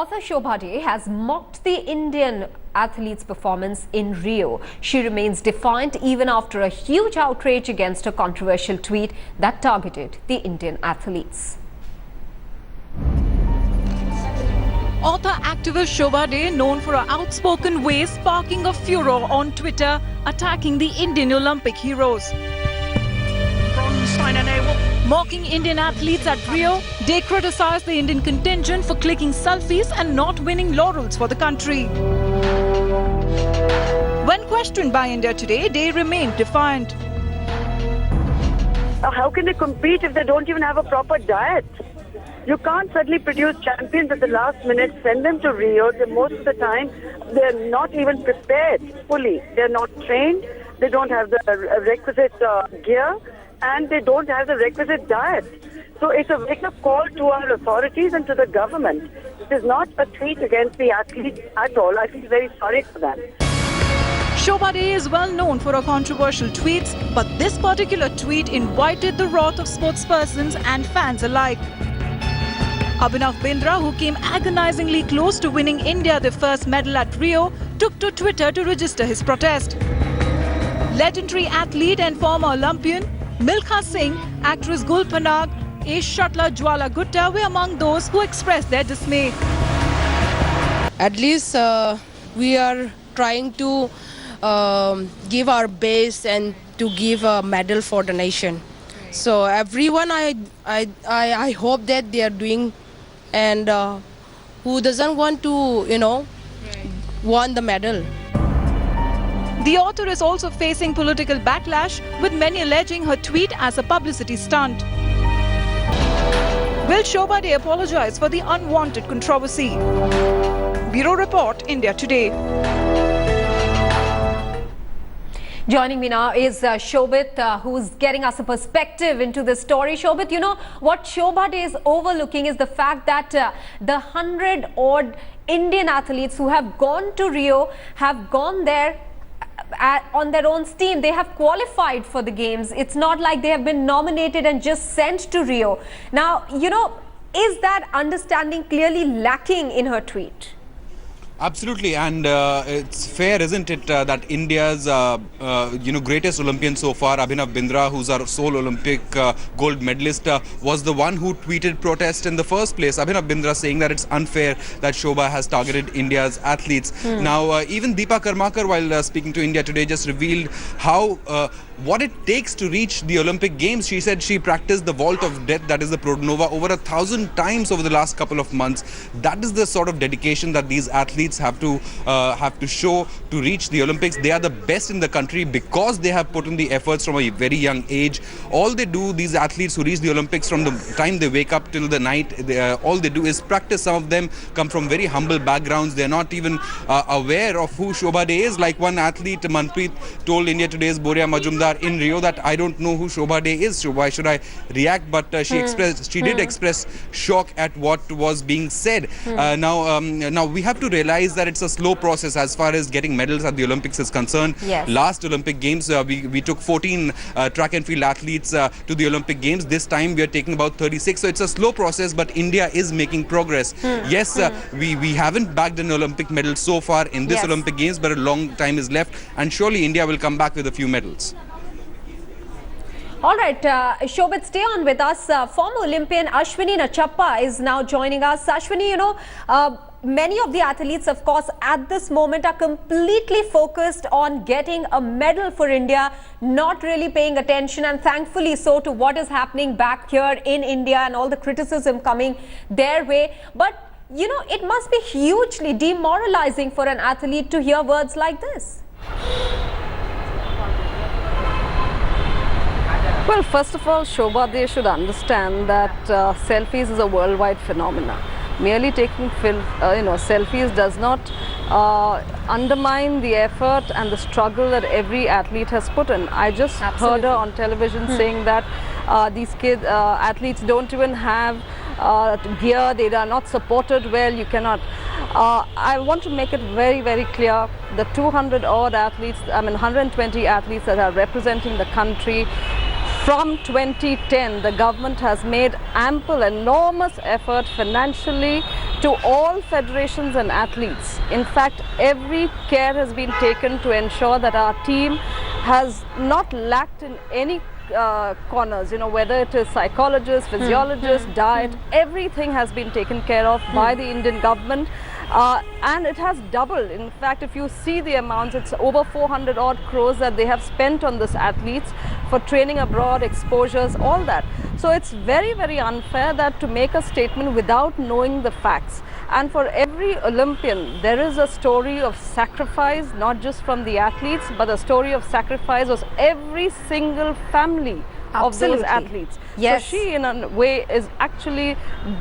Author Shobhaa has mocked the Indian athlete's performance in Rio. She remains defiant even after a huge outrage against a controversial tweet that targeted the Indian athletes. Author-activist Shobhaa, known for her outspoken ways, sparking a furor on Twitter, attacking the Indian Olympic heroes. Mocking Indian athletes at Rio, they criticized the Indian contingent for clicking selfies and not winning laurels for the country. When questioned by India Today, they remained defiant. How can they compete if they don't even have a proper diet? You can't suddenly produce champions at the last minute, send them to Rio. Most of the time, they're not even prepared fully. They're not trained. They don't have the requisite gear, and they don't have the requisite diet. So it's a wake-up call to our authorities and to the government. It is not a tweet against the athletes at all. I feel very sorry for them. Shobhaa is well known for her controversial tweets, but this particular tweet invited the wrath of sportspersons and fans alike. Bindra, who came agonizingly close to winning India their first medal at Rio, took to Twitter to register his protest. Legendary athlete and former Olympian Milkha Singh, actress Gul Panag, ace shuttler Jwala Gutta were among those who expressed their dismay. At least we are trying to give our best and to give a medal for the nation. So everyone, I hope that they are doing, and who doesn't want to, won the medal. The author is also facing political backlash, with many alleging her tweet as a publicity stunt. Will Shobhaa apologize for the unwanted controversy? Bureau Report, India Today. Joining me now is Shobhaa, who's getting us a perspective into this story. Shobhaa, what Shobhaa is overlooking is the fact that the 100-odd Indian athletes who have gone to Rio have gone there on their own steam. They have qualified for the games. It's not like they have been nominated and just sent to Rio. Now, is that understanding clearly lacking in her tweet? Absolutely, and it's fair, isn't it, that India's greatest Olympian so far, Bindra, who's our sole Olympic gold medalist, was the one who tweeted protest in the first place. Bindra saying that it's unfair that Shobhaa has targeted India's athletes. Now, even Deepa Karmakar, while speaking to India Today, just revealed how what it takes to reach the Olympic Games. She said she practiced the vault of death, that is the Prodnova, over 1,000 times over the last couple of months. That is the sort of dedication that these athletes have to show to reach the Olympics. They are the best in the country because they have put in the efforts from a very young age. All they do, these athletes who reach the Olympics, from the time they wake up till the night, all they do is practice. Some of them come from very humble backgrounds. They're not even aware of who Shobhaa is. Like one athlete, Manpreet, told India Today's Boria Majumdar in Rio that I don't know who Shobhaa is, so why should I react? But she did express shock at what was being said. Now we have to realize that it's a slow process as far as getting medals at the Olympics is concerned. Yes. Last Olympic Games, we took 14 track and field athletes to the Olympic Games. This time we are taking about 36. So it's a slow process, but India is making progress. Yes, we haven't bagged an Olympic medal so far in this Olympic Games, but a long time is left, and surely India will come back with a few medals. All right, Shobhaa, stay on with us. Former Olympian Ashwini Nachappa is now joining us. Ashwini, many of the athletes, of course, at this moment are completely focused on getting a medal for India, not really paying attention, and thankfully so, to what is happening back here in India and all the criticism coming their way. But, it must be hugely demoralizing for an athlete to hear words like this. Well, first of all, Shobhaa should understand that selfies is a worldwide phenomenon. Merely taking selfies does not undermine the effort and the struggle that every athlete has put in. I just heard her on television saying that these athletes don't even have gear, they are not supported well, you cannot. I want to make it very, very clear, the 200 odd athletes, 120 athletes that are representing the country, From 2010, the government has made ample, enormous effort financially, to all federations and athletes. In fact, every care has been taken to ensure that our team has not lacked in any corners, whether it is psychologists, physiologists, diet, everything has been taken care of by the Indian government. And it has doubled. In fact, if you see the amounts, it's over 400 odd crores that they have spent on this athletes for training abroad, exposures, all that. So it's very, very unfair that to make a statement without knowing the facts. And for every Olympian, there is a story of sacrifice, not just from the athletes, but a story of sacrifice of every single family of those athletes. Yes. So she in a way is actually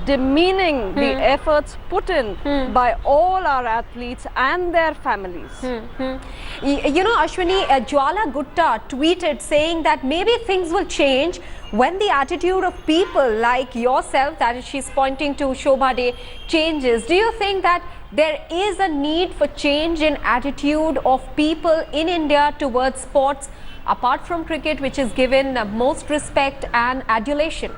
demeaning the efforts put in by all our athletes and their families. Ashwini, Jwala Gutta tweeted saying that maybe things will change when the attitude of people like yourself, that is, she's pointing to Shobhaa Day, changes. Do you think that there is a need for change in attitude of people in India towards sports, apart from cricket, which is given most respect and adulation?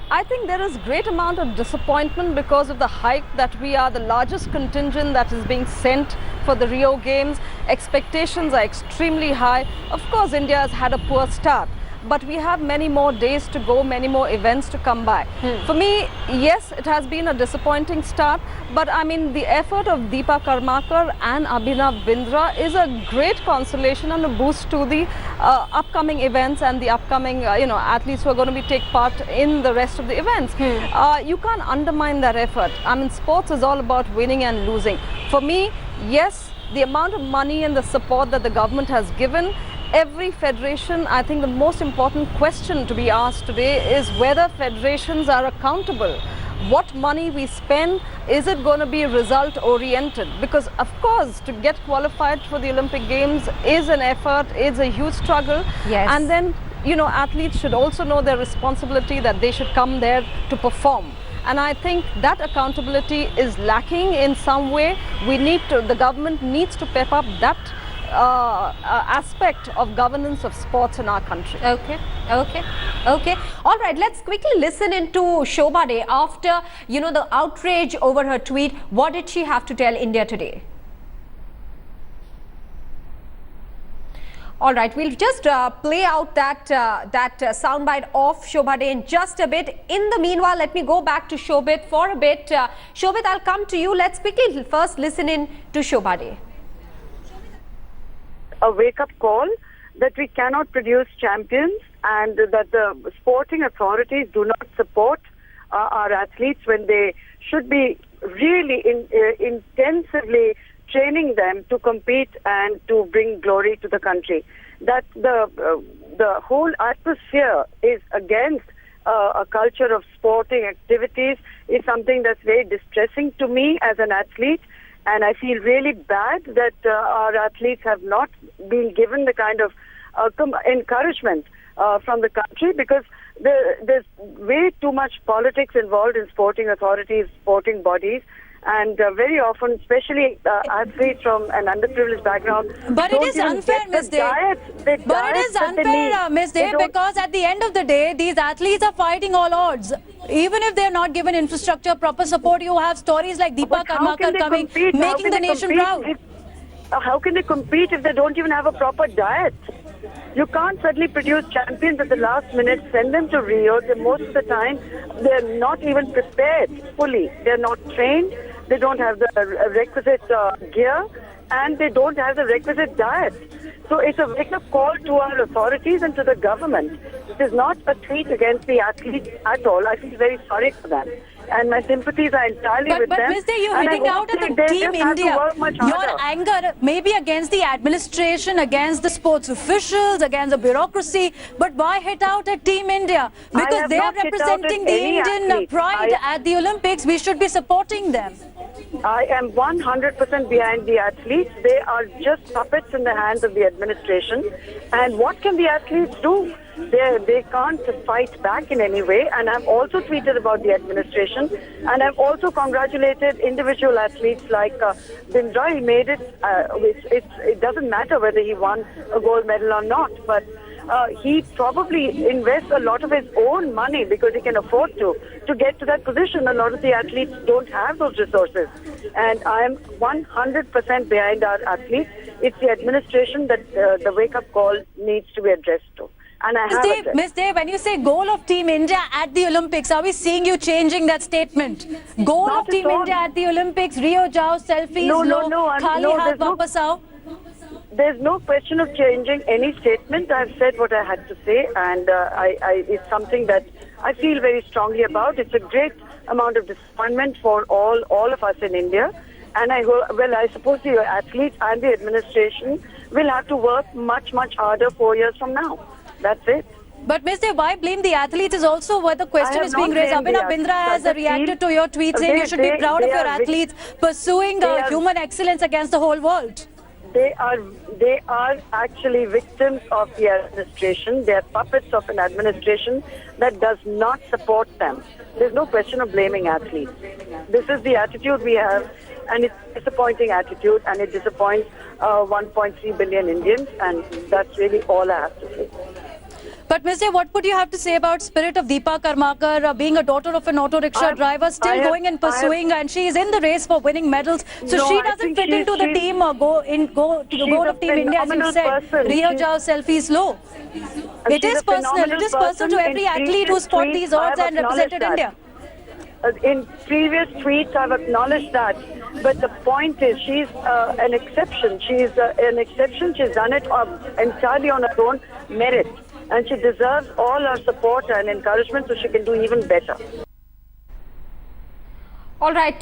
I think there is great amount of disappointment because of the hype that we are the largest contingent that is being sent for the Rio Games. Expectations are extremely high. Of course, India has had a poor start, but we have many more days to go, many more events to come by. For me, yes, it has been a disappointing start, but I mean the effort of Deepa Karmakar and Abhinav Bindra is a great consolation and a boost to the upcoming events and the upcoming athletes who are going to take part in the rest of the events. You can't undermine that effort. I mean, sports is all about winning and losing. For me, yes, the amount of money and the support that the government has given every federation, I think the most important question to be asked today is whether federations are accountable. What money we spend, is it going to be result oriented? Because of course, to get qualified for the Olympic Games is an effort, it's a huge struggle. Yes. And then, athletes should also know their responsibility that they should come there to perform. And I think that accountability is lacking in some way. The government needs to pep up that aspect of governance of sports in our country. Okay. All right, let's quickly listen into Shobhaa Day after, the outrage over her tweet. What did she have to tell India today? All right, we'll just play out that soundbite of Shobhaa Day in just a bit. In the meanwhile, let me go back to Shobit for a bit. Shobit, I'll come to you. Let's quickly first listen in to Shobhaa Day. A wake-up call that we cannot produce champions and that the sporting authorities do not support our athletes when they should be really intensively training them to compete and to bring glory to the country. That the whole atmosphere is against a culture of sporting activities is something that's very distressing to me as an athlete. And I feel really bad that our athletes have not been given the kind of encouragement from the country, because there's way too much politics involved in sporting authorities, sporting bodies. And very often, especially athletes from an underprivileged background. But it is unfair, Ms. Day. But it is unfair, Ms. Day, because at the end of the day, these athletes are fighting all odds. Even if they're not given infrastructure, proper support, you have stories like Deepa Karmakar coming, making the nation proud. How can they compete if they don't even have a proper diet? You can't suddenly produce champions at the last minute, send them to Rio. Most of the time, they're not even prepared fully. They're not trained. They don't have the requisite gear, and they don't have the requisite diet. So it's a wake-up call to our authorities and to the government. It is not a tweet against the athletes at all. I feel very sorry for them. And my sympathies are entirely with them. But Ms. Day, you're hitting out at the Team India. Your anger may be against the administration, against the sports officials, against the bureaucracy, but why hit out at Team India? Because they are representing the Indian pride at the Olympics. We should be supporting them. I am 100% behind the athletes. They are just puppets in the hands of the administration. And what can the athletes do? They can't fight back in any way. And I've also tweeted about the administration. And I've also congratulated individual athletes like Bindra. He made it. It doesn't matter whether he won a gold medal or not. But he probably invests a lot of his own money because he can afford to get to that position. A lot of the athletes don't have those resources. And I am 100% behind our athletes. It's the administration that the wake-up call needs to be addressed to. And I have Ms. Dey, when you say goal of Team India at the Olympics, are we seeing you changing that statement? Goal of Team India at the Olympics, Rio jao, selfies, khali haath wapas aao. There's no question of changing any statement. I've said what I had to say, and it's something that I feel very strongly about. It's a great amount of disappointment for all of us in India. And I suppose the athletes and the administration will have to work much, much harder 4 years from now. That's it. But Ms. Dey, why blame the athletes is also where the question is being raised. Abhinav Bindra has reacted to your tweet saying you should be proud of your athletes pursuing human excellence against the whole world. They are actually victims of the administration. They are puppets of an administration that does not support them. There's no question of blaming athletes. This is the attitude we have, and it's a disappointing attitude, and it disappoints 1.3 billion Indians, and that's really all I have to say. But Ms. Dey, what would you have to say about spirit of Deepa Karmakar, being a daughter of an auto rickshaw driver, still going and pursuing, and she is in the race for winning medals. So she doesn't fit into the team or go to Team India, as you said. Rio jao, selfies low. It is personal. It is personal to every athlete who's fought these odds and represented India. In previous tweets, I've acknowledged that. But the point is, she's an exception. She's an exception. She's done it entirely on her own merit. And she deserves all our support and encouragement so she can do even better. All right,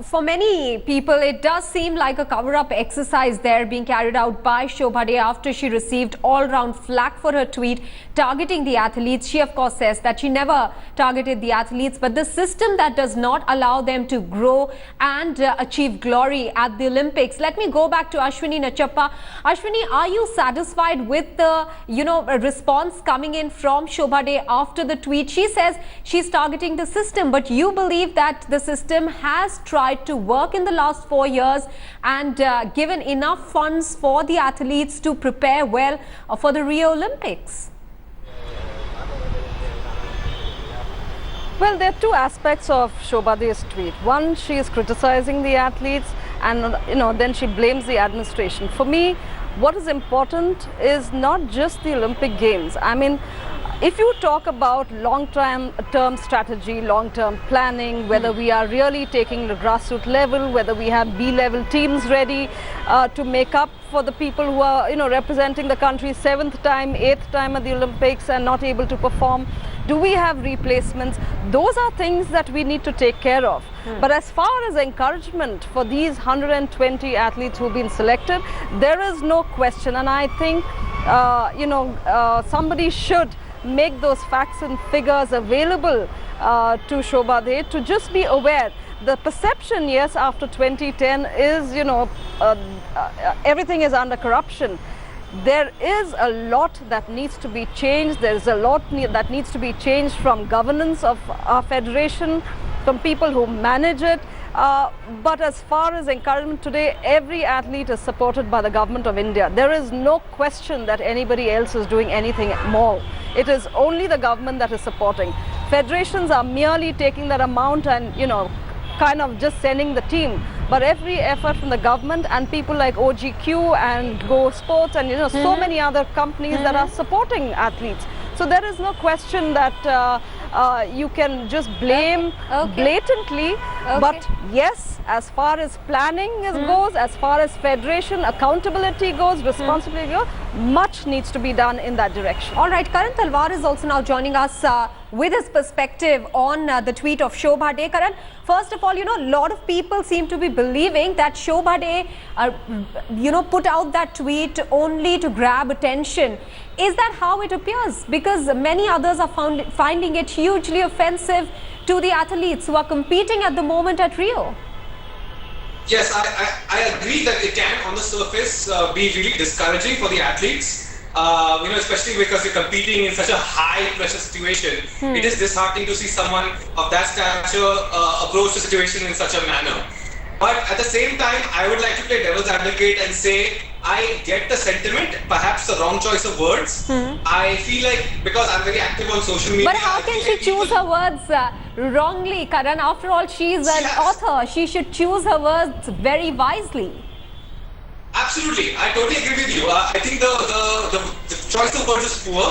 for many people, it does seem like a cover-up exercise there being carried out by Shobhaa after she received all-round flack for her tweet targeting the athletes. She, of course, says that she never targeted the athletes, but the system that does not allow them to grow and achieve glory at the Olympics. Let me go back to Ashwini Nachappa. Ashwini, are you satisfied with the, response coming in from Shobhaa after the tweet? She says she's targeting the system, but you believe that the system has tried to work in the last 4 years and given enough funds for the athletes to prepare well for the Rio Olympics? Well, there are two aspects of Shobha's tweet. One, she is criticizing the athletes, and then she blames the administration. For me, what is important is not just the Olympic Games. I mean, if you talk about long-term strategy, long-term planning, whether we are really taking the grassroots level, whether we have B-level teams ready to make up for the people who are, representing the country 7th time, 8th time at the Olympics and not able to perform, do we have replacements? Those are things that we need to take care of. But as far as encouragement for these 120 athletes who've been selected, there is no question. And I think, somebody should make those facts and figures available to Shobhaa to just be aware. The perception, yes, after 2010 is, everything is under corruption. There is a lot that needs to be changed. There is a lot that needs to be changed from governance of our federation, from people who manage it. But as far as encouragement today, every athlete is supported by the government of India. There is no question that anybody else is doing anything more. It is only the government that is supporting. Federations are merely taking that amount and, kind of just sending the team. But every effort from the government and people like OGQ and Go Sports and, so many other companies that are supporting athletes. So there is no question that you can just blame blatantly. But yes, as far as planning goes, as far as federation accountability goes, responsibility goes, much needs to be done in that direction. All right, Karan Talwar is also now joining us with his perspective on the tweet of Shobhaa. Karan, first of all, a lot of people seem to be believing that Shobhaa put out that tweet only to grab attention. Is that how it appears? Because many others are finding it hugely offensive to the athletes who are competing at the moment at Rio. Yes, I agree that it can, on the surface, be really discouraging for the athletes. Especially because you're competing in such a high-pressure situation. It is disheartening to see someone of that stature approach the situation in such a manner. But at the same time, I would like to play devil's advocate and say, I get the sentiment, perhaps the wrong choice of words. I feel like, because I'm very active on social media. But how can she choose her words wrongly, Karan? After all, she's an author. She should choose her words very wisely. Absolutely, I totally agree with you. I think the choice of words is poor.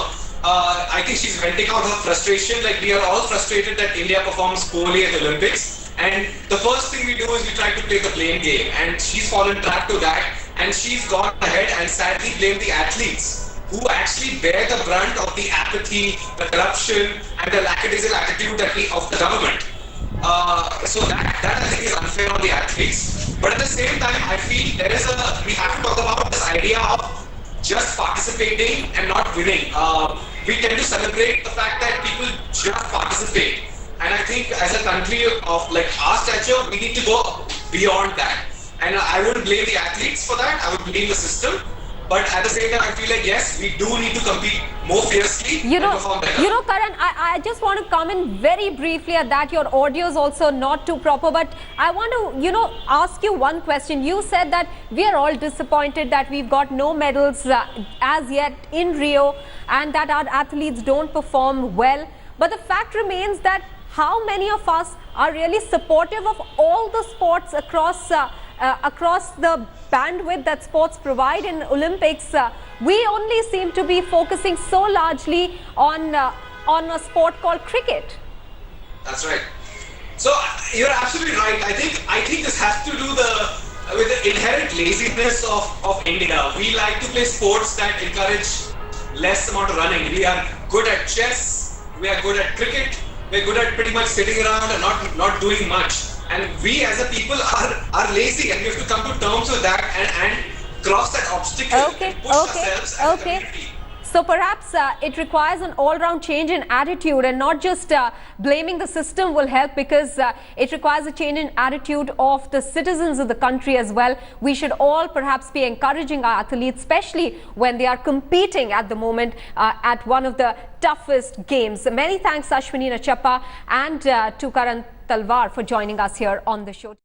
I think she's venting out her frustration. Like, we are all frustrated that India performs poorly at the Olympics. And the first thing we do is we try to play the blame game. And she's fallen track to that. And she's gone ahead and sadly blamed the athletes, who actually bear the brunt of the apathy, the corruption, and the lackadaisical attitude of the government. So that I think is unfair on the athletes. But at the same time, I feel we have to talk about this idea of just participating and not winning. We tend to celebrate the fact that people just participate. And I think as a country of like our stature, we need to go beyond that. And I wouldn't blame the athletes for that. I would blame the system. But at the same time, I feel like, yes, we do need to compete more fiercely and perform better. You know, Karan, I just want to comment very briefly at that. Your audio is also not too proper. But I want to, ask you one question. You said that we are all disappointed that we've got no medals as yet in Rio and that our athletes don't perform well. But the fact remains that how many of us are really supportive of all the sports across the bandwidth that sports provide in Olympics? We only seem to be focusing so largely on a sport called cricket. That's right. So you're absolutely right. I think this has to do with the inherent laziness of India. We like to play sports that encourage less amount of running. We are good at chess. We are good at cricket. We're good at pretty much sitting around and not doing much. And we as a people are lazy, and we have to come to terms with that and cross that obstacle and push ourselves as a community. So perhaps it requires an all-round change in attitude, and not just blaming the system will help, because it requires a change in attitude of the citizens of the country as well. We should all perhaps be encouraging our athletes, especially when they are competing at the moment at one of the toughest games. Many thanks, Ashwini Nachappa, and to Karan Talwar for joining us here on the show.